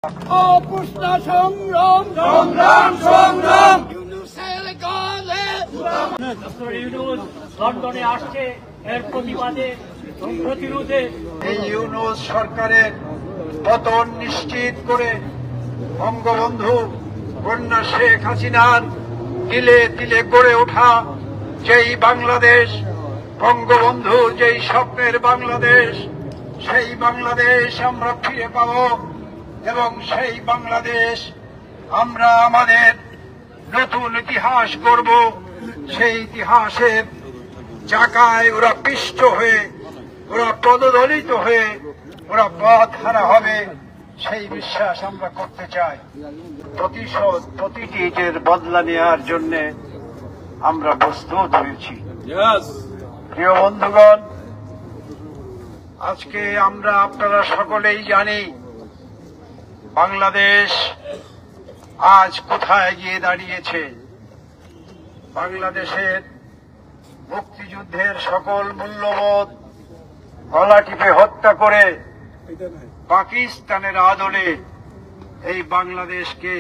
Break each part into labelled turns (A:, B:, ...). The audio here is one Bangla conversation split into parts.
A: অপুষ্টা সংগ্রাম সংগ্রাম সংগ্রাম ইউনূসের গালে
B: ডক্টর ইউনূস লন্ডনে আসছে, এর প্রতিবাদে প্রতিরোধে
C: এই ইউনূস সরকারের পতন নিশ্চিত করে বঙ্গবন্ধু কন্যা শেখ হাসিনার তিলে তিলে গড়ে ওঠা যেই বাংলাদেশ, বঙ্গবন্ধুর যেই স্বপ্নের বাংলাদেশ, সেই বাংলাদেশ আমরা ফিরে পাব এবং সেই বাংলাদেশ আমরা আমাদের নতুন ইতিহাস গড়ব। সেই ইতিহাসের চাকায় ওরা পিষ্ট হয়ে, ওরা পদদলিত হয়ে, ওরা পথ হারা হবে, সেই বিশ্বাস আমরা করতে চাই। প্রতিশোধ প্রতিটির বদলা নেওয়ার জন্য আমরা প্রস্তুত হয়েছি। প্রিয় বন্ধুগণ, আজকে আমরা আপনারা সকলেই জানি বাংলাদেশ আজ কোথায় গিয়ে দাঁড়িয়েছে। বাংলাদেশের মুক্তিযুদ্ধের সকল মূল্যবোধ গলা টিপে হত্যা করে পাকিস্তানের আদলে এই বাংলাদেশকে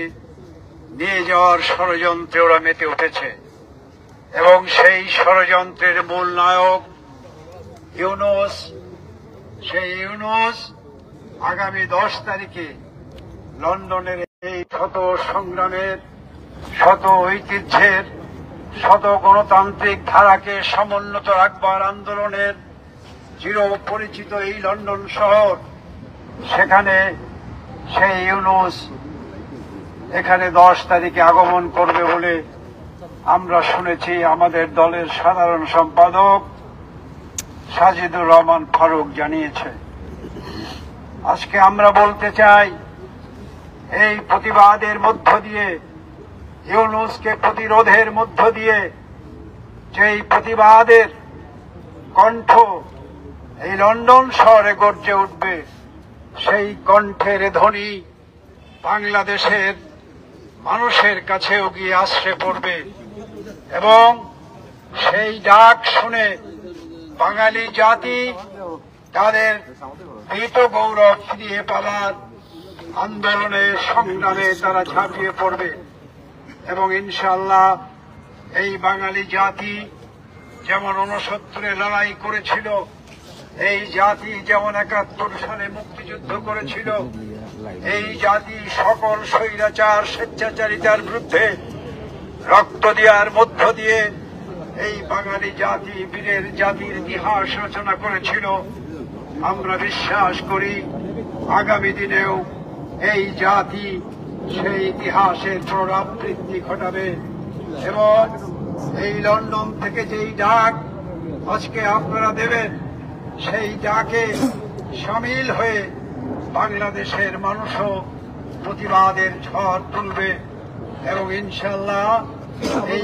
C: নিয়ে যাওয়ার ষড়যন্ত্রে ওরা মেতে উঠেছে এবং সেই ষড়যন্ত্রের মূল নায়ক ইউনূস। সেই ইউনূস আগামী 10 তারিখে লন্ডনের এই শত সংগ্রামের, শত ঐতিহ্যের, শত গণতান্ত্রিক ধারাকে সমুন্নত রাখবার আন্দোলনের চির পরিচিত এই লন্ডন শহর, সেখানে সেই ইউনূস এখানে 10 তারিখে আগমন করবে বলে আমরা শুনেছি। আমাদের দলের সাধারণ সম্পাদক সাজিদুর রহমান ফারুক জানিয়েছে। আজকে আমরা বলতে চাই, এই প্রতিবাদের মধ্য দিয়ে, ইউনূসকে প্রতিরোধের মধ্য দিয়ে যেই প্রতিবাদের কণ্ঠ এই লন্ডন শহরে গর্জে উঠবে, সেই কণ্ঠের ধ্বনি বাংলাদেশের মানুষের কাছেও গিয়ে আশ্রে পড়বে এবং সেই ডাক শুনে বাঙালি জাতি তাদের মৃত গৌরব ফিরিয়ে পাওয়ার আন্দোলনে, সংগ্রামে তারা ঝাঁপিয়ে পড়বে এবং ইনশাআল্লাহ এই বাঙালি জাতি যেমন 69-এ লড়াই করেছিল, এই জাতি যেমন 71 সালে মুক্তিযুদ্ধ করেছিল, এই জাতি সকল স্বৈরাচার স্বেচ্ছাচারিতার বিরুদ্ধে রক্ত দেওয়ার মধ্য দিয়ে এই বাঙালি জাতি বীরের জাতির ইতিহাস রচনা করেছিল। আমরা বিশ্বাস করি আগামী দিনেও এই জাতি সেই ইতিহাসের পুনরাবৃত্তি ঘটাবে এবং এই লন্ডন থেকে যেই ডাক আজকে আপনারা দেবেন, সেই ডাকে সামিল হয়ে বাংলাদেশের মানুষও প্রতিবাদের ঝড় তুলবে এবং ইনশাআল্লাহ এই